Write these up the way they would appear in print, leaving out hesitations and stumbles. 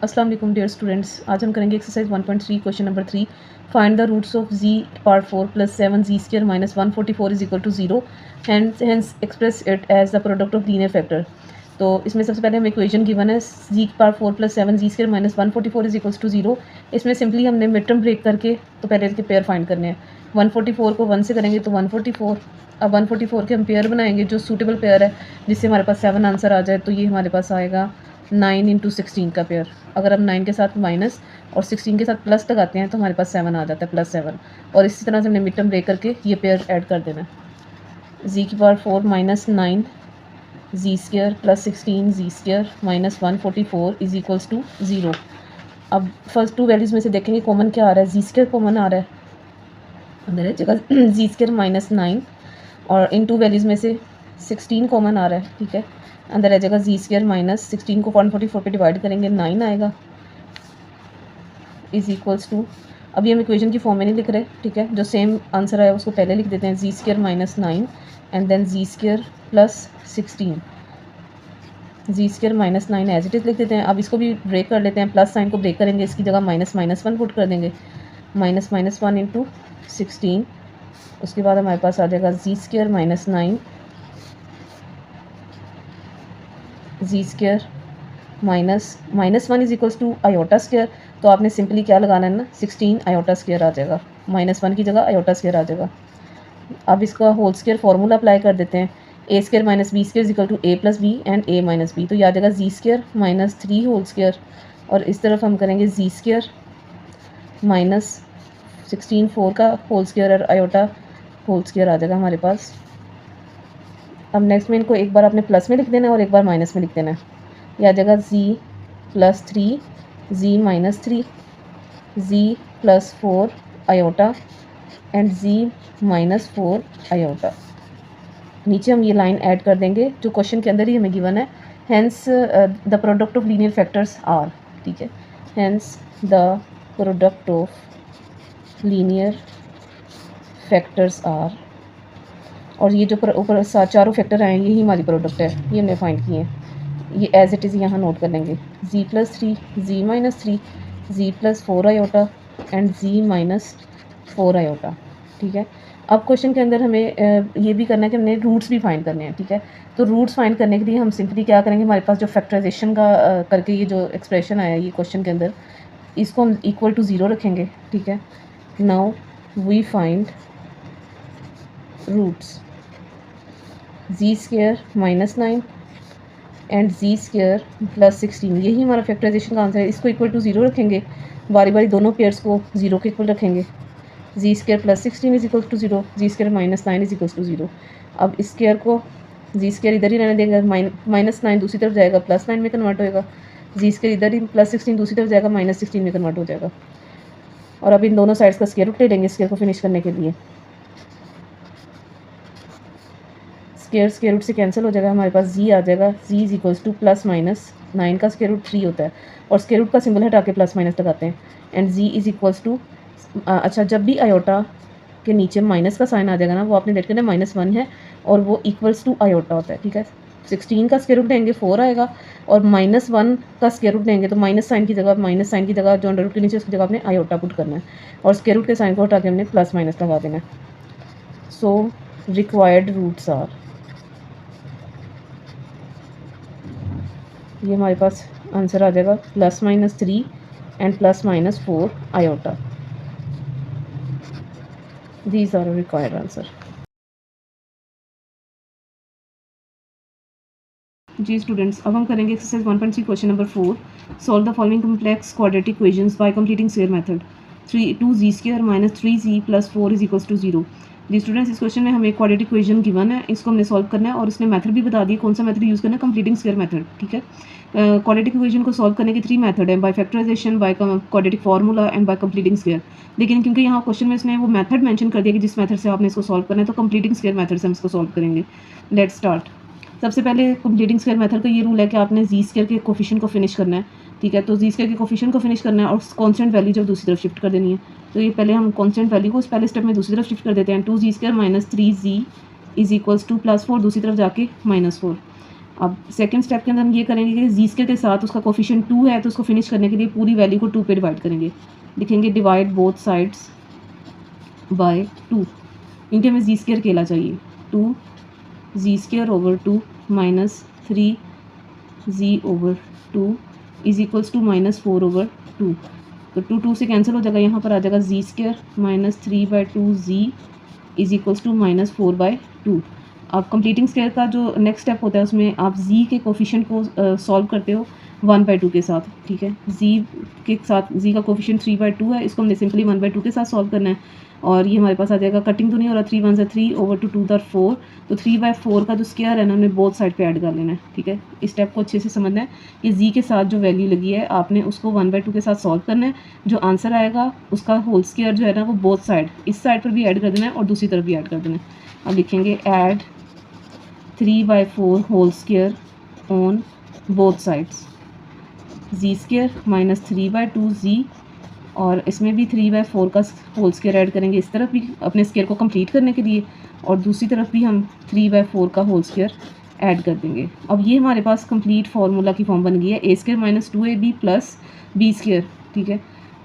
अस्सलाम वालेकुम dear students. आज हम करेंगे exercise 1.3 question number 3। Find the roots of z power 4 plus 7 z square minus 144 is equal to 0 hence express it as the product of linear factor. तो इसमें सबसे पहले हमें इक्वेशन गिवन है z power 4 plus 7 z square minus 144 is equal to 0। इसमें simply हमने mid term break करके तो पहले इसके पेयर फाइंड करने हैं। 144 को 1 से करेंगे तो 144। अब 144 के हम पेयर बनाएंगे जो सूटेबल पेयर है जिससे हमारे पास 7 आंसर आ जाए। तो ये हमारे पास आएगा 9 इंटू 16 का पेयर। अगर हम 9 के साथ माइनस और 16 के साथ प्लस लगाते हैं तो हमारे पास 7 आ जाता है, प्लस 7। और इसी तरह से हमने मिड टर्म ब्रेक करके ये पेयर ऐड कर देना है। जी की power 4 minus 9 ji square plus 16 ji square minus 144 is equals to 0। अब फर्स्ट टू वैल्यूज़ में से देखेंगे कॉमन क्या आ रहा है। जी स्क्वायर कॉमन आ रहा है, अंदर है जगह जी स्क्वायर माइनस 9 और इन टू वैल्यूज़ में से 16 कॉमन आ रहा है। ठीक है, अंदर रह जाएगा जी स्क्वायर माइनस 16 को 144 पे डिवाइड करेंगे 9 आएगा इज इक्वल्स टू। अभी हम इक्वेशन की फॉर्म में नहीं लिख रहे, ठीक है, जो सेम आंसर आया उसको पहले लिख देते हैं। G square minus 9 and then G square plus 16। Ji square minus 9 as it is लिख देते हैं। अब इसको भी ब्रेक कर लेते हैं, प्लस साइन को ब्रेक करेंगे, इसकी जगह माइनस माइनस 1 पुट कर देंगे। Minus minus 1 into 16। उसके बाद हमारे पास आ जाएगा G square minus 9 ji square minus 1 is equals to iota square. तो आपने सिंपली क्या लगाना है ना, 16 आयोटा स्क्वायर आ जाएगा, -1 की जगह आयोटा स्क्वायर आ जाएगा। अब इसका होल स्क्वायर फार्मूला अप्लाई कर देते हैं। A square minus B square equal to A plus B and A minus B. तो ये आ जाएगा G square minus 3 whole square और इस तरफ हम करेंगे जी स्क्वायर माइनस 16 4 का होल स्क्वायर और आयोटा होल स्क्वायर आ जाएगा हमारे पास। अब नेक्स्ट में इनको एक बार आपने प्लस में लिख देना है और एक बार माइनस में लिख देना है। यह आ जाएगा z plus 3 z minus 3 z plus 4 iota and z minus 4 iota. नीचे हम ये लाइन ऐड कर देंगे जो क्वेश्चन के अंदर ही हमें गिवन है। Hence the product of linear factors are. ठीक है, hence the product of linear factors are. और ये जो ऊपर चारों फैक्टर आए यही हमारी प्रोडक्ट है, ये हमने फाइंड किए हैं। ये एज इट इज़ यहाँ नोट कर लेंगे। z plus 3 z minus 3 z plus 4 iota and z minus 4 iota. ठीक है, अब क्वेश्चन के अंदर हमें ये भी करना है कि हमने रूट्स भी फाइंड करने हैं। ठीक है, तो रूट्स फाइंड करने के लिए हम सिंपली क्या करेंगे, हमारे पास जो फैक्टराइजेशन का करके ये जो एक्सप्रेशन आया ये क्वेश्चन के अंदर, इसको हम इक्वल टू 0 रखेंगे। ठीक है, now we find roots z square minus 9 and z square plus 16। यही हमारा फैक्टराइजेशन का आंसर है। इसको इक्वल टू 0 रखेंगे, बारी बारी दोनों पेयर्स को 0 के इक्वल रखेंगे। G square plus 16 is equal to 0, G square minus 9 is equal to 0। अब इस स्क्वायर को जी स्क्वायर इधर ही रहने देंगे, माइनस 9 दूसरी तरफ जाएगा प्लस 9 में कन्वर्ट होएगा। जी स्क्वायर इधर ही प्लस 16 दूसरी तरफ जाएगा माइनस 16 में कन्वर्ट हो जाएगा। और अब इन दोनों साइड्स का स्क्वायर रूट ले लेंगे स्क्वायर को फिनिश करने के लिए। स्क्वायर रूट से कैंसिल हो जाएगा, हमारे पास जी आ जाएगा। G is equals to plus minus 9 का स्क्वायर रूट 3 होता है और स्क्वायर रूट का सिंबल हटा के प्लस माइनस लगाते हैं। And z is equals to अच्छा, जब भी आयोटा के नीचे माइनस का साइन आ जाएगा ना, वो आपने डेट करना है -1 है और वो इक्वल्स टू आयोटा होता है। ठीक है, 16 का स्क्वायर रूट लेंगे 4 आएगा और -1 का स्क्वायर रूट लेंगे तो माइनस साइन की जगह जो अंडर रूट के नीचे उसकी जगह आपने आयोटा पुट करना है और स्क्वायर रूट के साइन को हटा के हमने प्लस माइनस लगा देना है। सो रिक्वायर्ड रूट्स आर, ये हमारे पास आंसर आ जाएगा +-3 and +-4 iota. These are required answer. जी स्टूडेंट्स, अब हम करेंगे exercise 1.3 question number 4। Solve the following complex quadratic equations by completing square method. 2z square minus 3z plus 4 is equals to 0। जी students, इस क्वेश्चन में हमें क्वाड्रेटिक इक्वेशन गिवन है, इसको हमने सॉल्व करना है और इसने मेथड भी बता दिया कौन सा मेथड यूज़ करना है, कंप्लीटिंग स्क्वायर मेथड। ठीक है, क्वाड्रेटिक इक्वेशन को सॉल्व करने के 3 मेथड हैं, by factorisation, by quadratic formula and by completing square. लेकिन क्योंकि यहाँ क्वेश्चन में इसने वो मेथड मेंशन कर दिया कि जिस मेथड से आपने इसको सॉल्व करना है, तो कंप्लीटिंग स्क्वायर मेथड से हम इसको सॉल्व करेंगे। Let's start. सबसे पहले कंप्लीटिंग स्क्वायर मेथड का ये रूल है कि आपने जी स्क्वायर के कोफिशिएंट को फिनिश करना है। ठीक है, तो जी स्क्वायर के कोफिशिएंट को फिनिश करना है और कांस्टेंट वैल्यू जब दूसरी तरफ शिफ्ट कर देनी है। तो ये पहले हम कांस्टेंट वैल्यू को पहले स्टेप में दूसरी तरफ शिफ्ट कर देते हैं। 2z square minus 3z is equals to +4 दूसरी तरफ जाके -4। अब सेकंड स्टेप के अंदर हम ये करेंगे कि जी स्क्वायर के साथ उसका कोफिशिएंट 2 है, तो उसको फिनिश करने के लिए पूरी वैल्यू को 2 पे डिवाइड करेंगे। लिखेंगे डिवाइड बोथ साइड्स बाय 2, क्योंकि हमें जी स्क्वायर अकेला चाहिए। 2 जी square over 2 minus 3 G over 2 is equals to minus 4 over 2। तो 2 से कैंसिल हो जाएगा, यहाँ पर आ जाएगा G square minus 3/2 G is equals to minus 4/2। अब कंप्लीटिंग स्क्वायर का जो नेक्स्ट स्टेप होता है उसमें आप जी के कोफिशिएंट को सॉल्व करते हो 1/2 के साथ, ठीक है। जी के साथ जी का कोफिशिएंट 3/2 है, इसको हमने सिंपली 1/2 के साथ सॉल्व करना है और ये हमारे पास आ जाएगा, कटिंग तो नहीं हो रहा, 3 1 3 ओवर 2 2 4, तो 3/4 का जो स्क्वायर है ना हमने बोथ साइड पे ऐड कर लेना है, ठीक है। इस स्टेप को अच्छे से समझना है कि जी के साथ जो वैल्यू लगी है आपने उसको 1/2 के साथ सॉल्व करना है। जो आंसर आएगा उसका होल स्क्वायर जो है ना वो बोथ साइड, इस साइड पर भी ऐड कर देना है और दूसरी तरफ भी ऐड कर देना है। अब लिखेंगे add 3/4 whole square on both sides, z square minus 3/2 z, और इसमें भी 3/4 का होल स्क्वायर ऐड करेंगे इस तरफ भी अपने स्क्वायर को कंप्लीट करने के लिए, और दूसरी तरफ भी हम 3/4 का होल स्क्वायर ऐड कर देंगे। अब ये हमारे पास कंप्लीट फार्मूला की फॉर्म बन गई है, a square minus 2ab plus b square, ठीक है।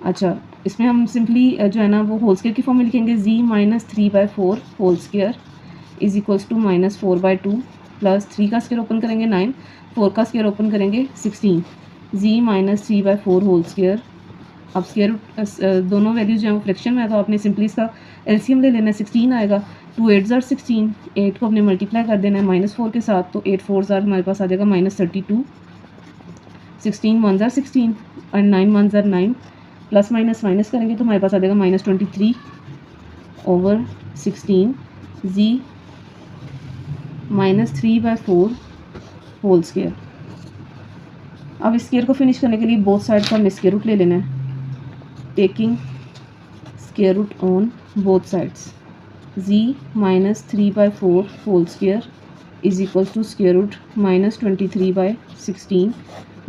अच्छा, इसमें हम सिंपली जो है ना वो होल स्क्वायर की फॉर्म में लिखेंगे G minus 3/4 whole square is equals to minus 4/2 plus 3 का स्क्वायर ओपन करेंगे 9, 4 का स्क्वायर ओपन करेंगे 16, जी माइनस 3/4 होल स्क्वायर। अब स्क्वायर रूट दोनों वैल्यूज जो है वो फ्रैक्शन में है, तो आपने सिंपली इसका एलसीएम ले लेना है, 16 आएगा। 2 8 ज़ार 16, 8 को हमने मल्टीप्लाई कर देना है -4 के साथ, तो 8 4 ज़ार हमारे पास आ जाएगा -32, 16 1 ज़ार 16 और 9 1 ज़ार 9, प्लस माइनस माइनस करेंगे तो हमारे पास आ जाएगा -23 ओवर 16 जी -3/4 होल स्क्वायर। अब इस स्क्वायर को फिनिश करने के लिए बोथ साइड का हमने स्क्वायर रूट ले लेना है, taking square root on both sides, z -3/4 whole square is equals to square root -23/16।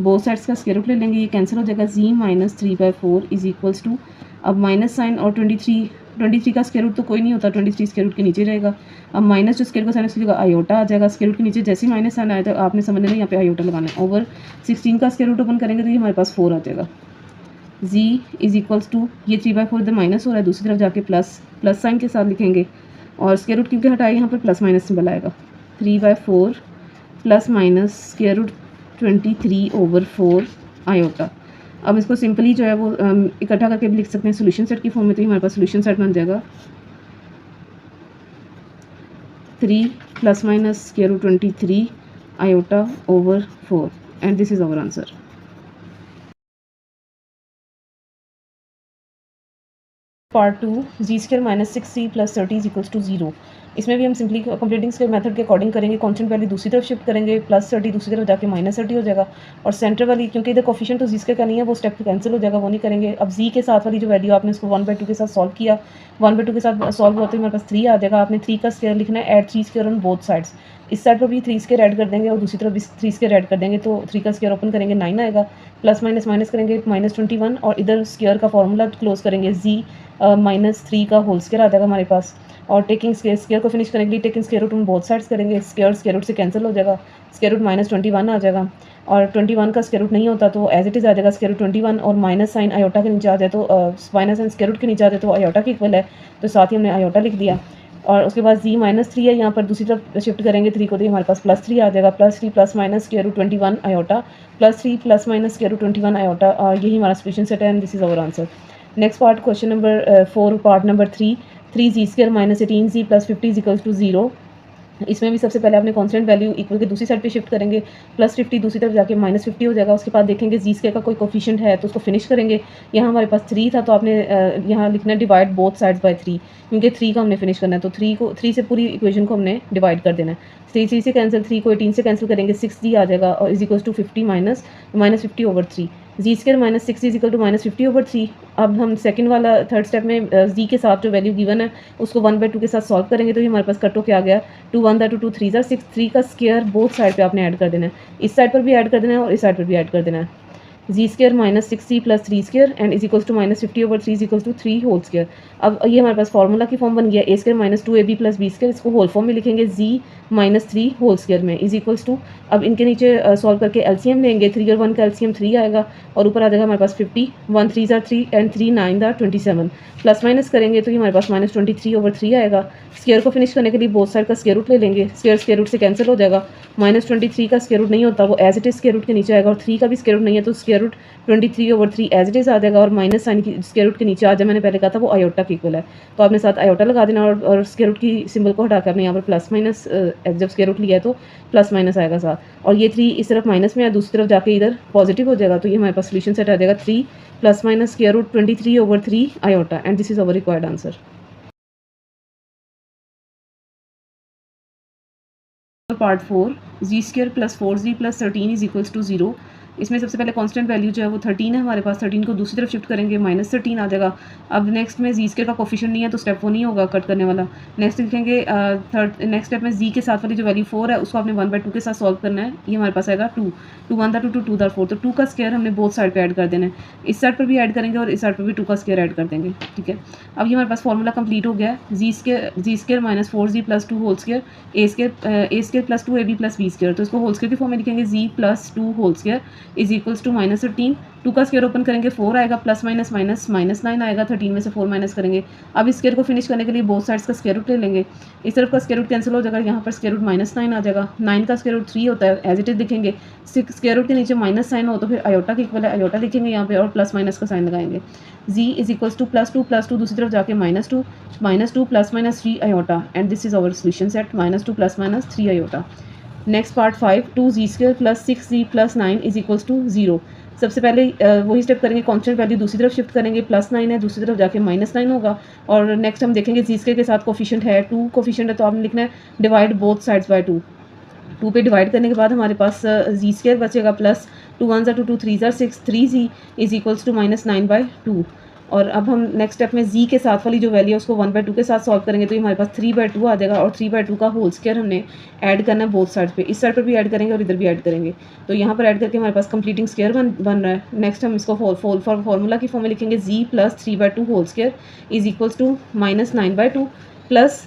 Both sides का स्क्वायर रूट ले लेंगे, ये कैंसिल हो जाएगा, जी -3/4 इज इक्वल्स टू, अब माइनस साइन और 23 का स्क्वायर रूट तो कोई नहीं होता, 23 स्क्वायर रूट के नीचे रहेगा। अब माइनस जो स्क्वायर का साइन उसकी जगह आयोटा आ जाएगा, स्क्वायर रूट के नीचे जैसे ही माइनस साइन आया तो आपने समझ लेना यहाँ पे आयोटा लगाना है। ओवर 16 का स्क्वायर रूट ओपन करेंगे तो ये हमारे पास 4 आ जाएगा। जी इज इक्वल्स टू, ये 3/4 इधर माइनस हो रहा है, दूसरी तरफ जाके प्लस साइन के साथ लिखेंगे, और स्क्वायर रूट क्योंकि हटाए यहाँ पर प्लस माइनस सिंबल आएगा, 3/4 plus minus square root 23 over 4 iota. अब इसको सिंपली जो है वो इकट्ठा करके भी लिख सकते हैं सोल्यूशन सेट की फॉर्म में, तो हमारे पास सोल्यूशन सेट बन जाएगा 3 plus minus square root 23 iota over 4, and this is our answer. Part 2, ji square minus 6c plus 30 is equals to 0। इसमें भी हम सिंपली कंप्लीटिंग स्क्वायर मेथड के अकॉर्डिंग करेंगे, कांस्टेंट वैल्यू दूसरी तरफ शिफ्ट करेंगे, +30 दूसरी तरफ जाके -30 हो जाएगा, और सेंटर वाली क्योंकि इधर कोफिशिएंट तो जी स्क्वायर का नहीं है वो स्टेप कैंसिल हो जाएगा, वो नहीं करेंगे। अब जी के साथ वाली जो वैल्यू आपने उसको 1/2 के साथ सॉल्व किया, 1/2 के साथ सॉल्व होते ही हमारे पास 3 आ जाएगा। आपने 3 का स्क्वायर लिखना है, add 3 square on both sides, इस साइड पर भी 3 स्क्वायर ऐड कर देंगे और दूसरी तरफ भी 3 स्क्वायर ऐड कर देंगे, तो 3 का स्क्वायर ओपन करेंगे 9 आएगा, प्लस माइनस माइनस करेंगे -21, और इधर स्क्वायर का फॉर्मूला क्लोज करेंगे, जी -3 का होल स्क्वायर आ जाएगा हमारे पास, और टेकिंग स्क्वायर को फिनिश करने के लिए taking square root on both sides करेंगे, स्क्वायर रूट से कैंसिल हो जाएगा, स्क्वायर रूट -21 आ जाएगा, और 21 का स्क्वायर रूट नहीं होता तो एज इट इज़ आ जाएगा स्क्वायर रूट 21, और माइनस साइन आयोटा के नीचे आ जाए तो माइनस साइन स्क्वायर रूट के नीचे आ जाए तो आयोटा के इक्वल है, तो साथ ही हमने आयोटा लिख दिया। और उसके बाद जी -3 है, यहाँ पर दूसरी तरफ शिफ्ट करेंगे 3 को, तो हमारे पास +3 आ जाएगा, +3 plus minus square root 21 iota, +3 plus minus square root 21 iota, और यही हमारा सोल्यूशन सेट है, and this is our answer. Next part, question number 4 part number 3, 3 square minus 18 plus 50 equals to 0। इसमें भी सबसे पहले आपने कांस्टेंट वैल्यू इक्वल के दूसरी साइड पे शिफ्ट करेंगे, +50 दूसरी तरफ जाके -50 हो जाएगा। उसके बाद देखेंगे जी स्क्वायर का कोई कोफिशिएंट है तो उसको फिनिश करेंगे। यहाँ हमारे पास 3 था तो आपने यहाँ लिखना है डिवाइड बोथ साइड्स बाय 3, क्योंकि 3 का हमने फिनिश करना है, तो 3 से पूरी इक्वेशन को हमने डिवाइड कर देना है। 3 से कैंसिल, 3 को 18 से कैंसिल करेंगे, 6 आ जाएगा, और is equals to 50 -50 over 3, z square -6 is equal to -50 over 3। अब हम सेकंड वाला थर्ड स्टेप में जी के साथ जो वैल्यू गिवन है उसको 1/2 के साथ सॉल्व करेंगे, तो ये हमारे पास कट होके आ गया 2 1 2 2 3 6, 3 का स्क्वायर बोथ साइड पे आपने ऐड कर देना है, इस साइड पर भी ऐड कर देना है और इस साइड पर भी ऐड कर देना है। G square minus 6c plus 3 square and is equals to minus 50 over 3 is equals to 3 whole square. अब ये हमारे पास फार्मूला की फॉर्म बन गया A square minus 2ab plus B square, इसको होल फॉर्म में लिखेंगे जी माइनस 3 होल स्क्र में इज इक्वल्स टू, अब इनके नीचे सॉल्व करके एलसीएम लेंगे, 3 और 1 का एलसीएम 3 आएगा और ऊपर आ जाएगा हमारे पास 50, 1 3 ज़ार 3 एंड 3 9 ज़ार 27, प्लस माइनस करेंगे तो ये हमारे पास माइनस 23 ओवर 3 आएगा। स्क्वायर को फिनिश करने के लिए बोथ साइड का स्क्वायर रूट ले लेंगे, स्क्वायर रूट से कैंसिल हो जाएगा, माइनस 23 का स्क्वायर रूट नहीं होता, वो as it is square root के नीचे आएगा और 3 का भी स्क्वायर रूट नहीं है तो square root 23 over 3 as it is आ जाएगा और माइनस साइन की स्क्वायर रूट के नीचे आ जाए, मैंने पहले कहा था वो आयोटा के इक्वल है, तो आपने साथ आयोटा लगा देना और स्क्वायर रूट की सिंबल को हटाकर आपने यहाँ पर प्लस माइनस, जब स्क्वायर रूट लिया है तो प्लस माइनस आएगा साथ, और ये 3 इस तरफ माइनस में है, दूसरी तरफ जाके इधर पॉजिटिव हो जाएगा, तो ये हमारे पास सोल्यूशन सेट आ जाएगा 3 plus minus square root 23 over 3 iota and this is our required answer. Part 4 z square plus 4z plus 13 is equals to 0। इसमें सबसे पहले कांस्टेंट वैल्यू जो है वो 13 है हमारे पास, 13 को दूसरी तरफ शिफ्ट करेंगे माइनस 13 आ जाएगा। अब नेक्स्ट में जी स्क्र का कोफिशिएंट नहीं है तो स्टेप 4 नहीं होगा कट करने वाला। नेक्स्ट लिखेंगे नेक्स्ट स्टेप में जी के साथ वाली जो वैल्यू 4 है उसको आपने 1/2 के साथ सॉल्व करना है, ये हमारे पास आएगा 2, 2 1 2 2 2 4, तो 2 का स्क्वायर हमने बोथ साइड पे ऐड कर देना है, इस साइड पर भी ऐड करेंगे और इस साइड पर भी 2 का स्क्वायर ऐड कर देंगे, ठीक है। अब ये हमारे पास फॉर्मूला कंप्लीट हो गया है, G square minus 4z plus 2 whole square A square plus 2ab plus B square, तो इसको होल स्क्र की फॉर्म में लिखेंगे G plus 2 whole square is equals to minus 13, 2 का स्क्वायर ओपन करेंगे 4 आएगा, प्लस माइनस माइनस माइनस 9 आएगा, 13 में से 4 माइनस करेंगे। अब इस स्क्वायर को फिनिश करने के लिए बोथ साइड्स का स्क्वायर रूट ले लेंगे, इस तरफ का स्क्वायर रूट कैंसिल हो जाएगा, यहाँ पर स्क्वायर रूट माइनस 9 आ जाएगा, 9 का स्क्वायर रूट 3 होता है एज इट इज लिखेंगे, स्क्वायर रूट के नीचे माइनस साइन हो तो फिर आयोटा के इक्वल है, आयोटा लिखेंगे यहाँ पे और प्लस माइनस का साइन लगाएंगे, G is equals to plus two दूसरी तरफ जाके minus two plus minus 3 iota and this is our solution set -2 plus minus 3 iota. Next part 5 2z square plus 6z plus 9 is equals to 0। सबसे पहले वही step करेंगे, constant value दूसरी तरफ shift करेंगे, +9 है दूसरी तरफ जाके -9 होगा, और नेक्स्ट हम देखेंगे जी स्क्वायर के साथ कोफिशिएंट है 2 कोफिशिएंट है तो आपने लिखना है डिवाइड बोथ साइड्स बाय 2, 2 पे डिवाइड करने के बाद हमारे पास जी स्क्वायर बचेगा plus 2 1 2 2 3 6 3z is equals to -9/2। और अब हम नेक्स्ट स्टेप में जी के साथ वाली जो वैल्यू है उसको 1/2 के साथ सॉल्व करेंगे तो ये हमारे पास 3/2 आ जाएगा, और 3/2 का होल स्क्वायर हमने ऐड करना है बोथ साइड पे, इस साइड पर भी ऐड करेंगे और इधर भी ऐड करेंगे, तो यहाँ पर ऐड करके हमारे पास कंप्लीटिंग स्क्वायर बन रहा है। नेक्स्ट हम इसको फॉर्मूला की फॉर्म में लिखेंगे G plus 3/2 whole square is equals to -9/2 plus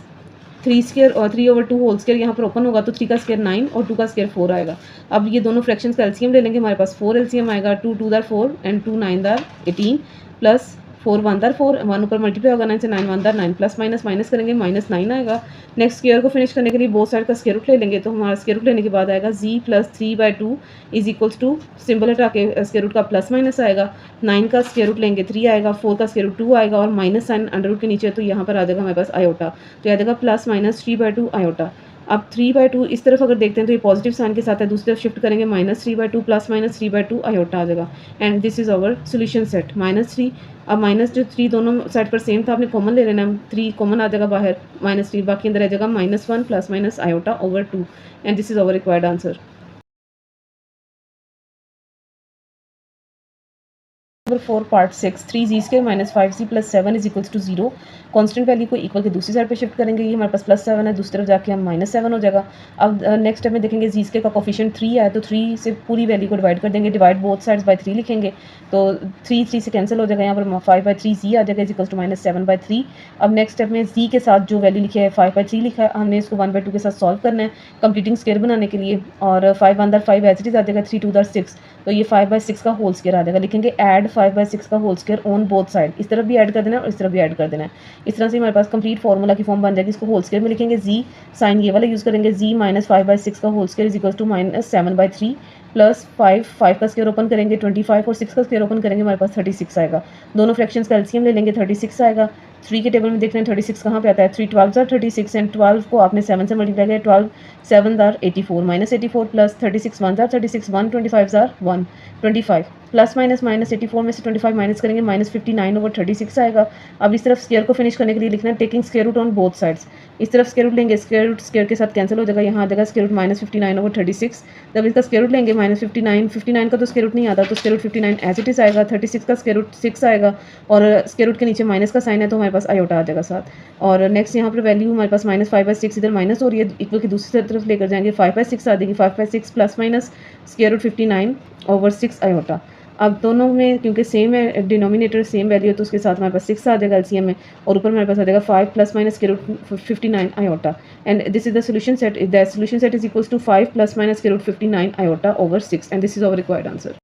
3 square और 3/2 होल स्क्वायर, यहाँ पर ओपन होगा तो 3 का स्क्वायर 9 और 2 का स्क्वायर 4 आएगा। अब ये दोनों फ्रैक्शंस का एलसीएम ले लेंगे, हमारे पास 4 एलसीएम आएगा, 2 2 4 एंड 2 9 18 प्लस 4 1 4, 1 ऊपर मल्टीप्लाई होगा 9 से, 9 1 9 प्लस माइनस करेंगे -9 आएगा। नेक्स्ट स्क्वायर को फिनिश करने के लिए बोथ साइड का स्क्वायर रूट ले लेंगे, तो हमारा स्क्वायर रूट लेने के बाद आएगा G plus 3/2 is equals to, symbol हटा के स्क्वायर रूट का प्लस माइनस आएगा, 9 का स्क्वायर रूट लेंगे 3 आएगा, 4 का स्क्वायर रूट 2 आएगा और माइनस साइन अंडर रूट के नीचे, तो यहाँ पर आ जाएगा हमारे पास आयोटा, तो आ जाएगा प्लस माइनस 3/2 आयोटा। अब 3/2 इस तरफ अगर देखते हैं तो ये पॉजिटिव साइन के साथ है, दूसरी तरफ शिफ्ट करेंगे -3/2 प्लस माइनस 3/2 आयोटा आ जाएगा and this is our solution set -3। अब माइनस जो 3 दोनों साइड पर सेम था, आपने कॉमन ले लेना, 3 कॉमन आ जाएगा बाहर, -3 बाकी अंदर आ जाएगा -1 plus minus iota over 2 and this is our required answer. Number 4 part 6 3z square minus 5z plus 7 is equals to 0। Constant value को इक्वल के दूसरी साइड पे शिफ्ट करेंगे, ये हमारे पास +7 है, दूसरी तरफ जाके हम -7 हो जाएगा। अब नेक्स्ट स्टेप में देखेंगे जी स्क्वायर का कोफिशिएंट 3 है तो 3 से पूरी वैल्यू को डिवाइड कर देंगे, डिवाइड बोथ साइड्स बाय 3 लिखेंगे, तो 3 से कैंसिल हो जाएगा, यहाँ पर 5/3z आ जाएगा इज इक्वल्स टू -7/3। अब नेक्स्ट स्टेप में जी के साथ जो वैल्यू लिखी है 5/3 लिखा है, हमने इसको 1/2 के साथ सॉल्व करना है कंप्लीटिंग स्क्वायर बनाने के लिए, और 5 1 5 एज इट इज आ जाएगा, 3 2 6, तो ये 5/6 का होल स्क्वायर आ जाएगा, लिखेंगे ऐड 5/6 का whole square on both side, इस तरफ भी ऐड कर देना है और इस तरफ भी ऐड कर देना है। इस तरह से हमारे पास कंप्लीट फार्मूला की फॉर्म बन जाएगी, इसको होल स्क्वायर में लिखेंगे, जी साइन ये वाला यूज़ करेंगे, जी -5/6 का whole square is equal to -7/3 plus 5 का स्क्वायर ओपन करेंगे 25 और 6 का स्क्वायर ओपन करेंगे, हमारे पास 36 आएगा। दोनों फ्रैक्शंस का एलसीएम ले लेंगे, 36 आएगा। 3 के टेबल में देख रहे हैं 36 कहाँ पे आता है, 3 12 जार 36 एंड 12 को आपने 7 से मल्टीप्लाई किया, 12 7 jar 84 -84 plus 36 1 jar 36 1 25 jar 125 plus minus 84 में से 25 माइनस करेंगे -59 ओवर 36 आएगा। अब इस तरफ स्क्वायर को फिनिश करने के लिए लिखना है taking square root on both sides, इस तरफ स्क्वायर रूट लेंगे, स्क्वायर रूट स्क्वायर के साथ कैंसिल हो जाएगा, यहाँ आ जाएगा स्क्वायर रूट -59 ओवर 36। जब इसका स्क्वायर रूट लेंगे -59 का तो स्क्वायर रूट नहीं आता, तो square root 59 as it is आएगा, 36 का स्क्वायर रूट 6 आएगा और स्क्वायर रूट के नीचे माइनस का साइन है तो हमारे पास आयोटा आ जाएगा साथ। और नेक्स्ट यहाँ पर वैल्यू हमारे पास -5/6 इधर माइनस हो रही है, इक्वल की दूसरी तरफ लेकर जाएंगे, 5/6 आ जाएगी, 5/6 plus minus square root 59 over 6 iota. अब दोनों में क्योंकि सेम है, डिनोमिनेटर सेम वैल्यू है, तो उसके साथ हमारे पास 6 आ जाएगा एलसीएम में, और ऊपर हमारे पास आ जाएगा 5 प्लस माइनस के root 59 iota, and this is the solution set, the solution set is equals to 5 plus minus के root 59 iota over 6, and this is our required answer.